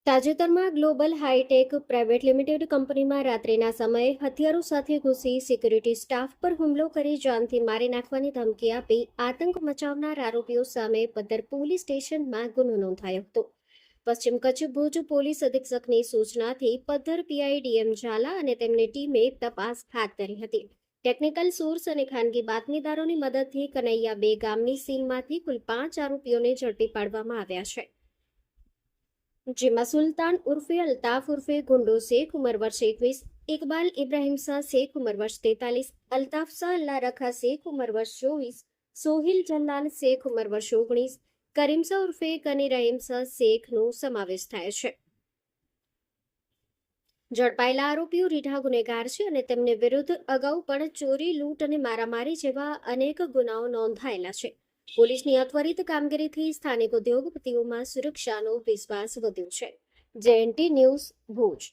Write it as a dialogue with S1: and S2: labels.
S1: તાજેતરમાં global high tech private limited કંપનીમાં રાત્રિના સમયે હથિયારો સાથે ઘૂસી સિક્યુરિટી સ્ટાફ પર હુમલો કરી જાનથી મારી નાખવાની ધમકી આપી આતંક મચાવનાર આરોપીઓ સામે પદ્ધર પોલીસ સ્ટેશનમાં ગુનો નોંધાયો હતો. પશ્ચિમ કચ્છ ભુજ પોલીસ અધિક્ષકની સૂચનાથી પદ્ધર પીઆઈ ડીએમ ઝાલા અને તેમની ટીમે તપાસ હાથ ધરી હતી. ટેકનિકલ સોર્સ અને ખાનગી બાતમીદારોની મદદથી કનૈયા બે ગામની સીમમાંથી કુલ 5 આરોપીઓને ઝડપી પાડવામાં આવ્યા છે. જેમાં સુલતાન ઉર્ફે અલ્તાફ ઉર્ફે ગુંડો શેખ ઉંમર વર્ષ 21, ઇકબાલ ઇબ્રાહિમ શાહ શેખ ઉંમર વર્ષ 43, અલ્તાફ શાહ અલ્લાહ રખા શેખ ઉંમર વર્ષ 24, સોહિલ જલાલ શેખ ઉંમર વર્ષ 19, કરીમ શાહ ઉર્ફે ગની રહીમ શાહ શેખનો સમાવેશ થાય છે. ઝડપાયેલા આરોપીઓ રીઢા ગુનેગાર છે અને તેમને વિરુદ્ધ અગાઉ પણ ચોરી, લૂંટ અને મારામારી જેવા અનેક ગુનાઓ નોંધાયેલા છે. પોલીસની આ ત્વરિત કામગીરીથી સ્થાનિક ઉદ્યોગપતિઓમાં સુરક્ષાનો વિશ્વાસ વધ્યો છે. JNT news, Bhuj.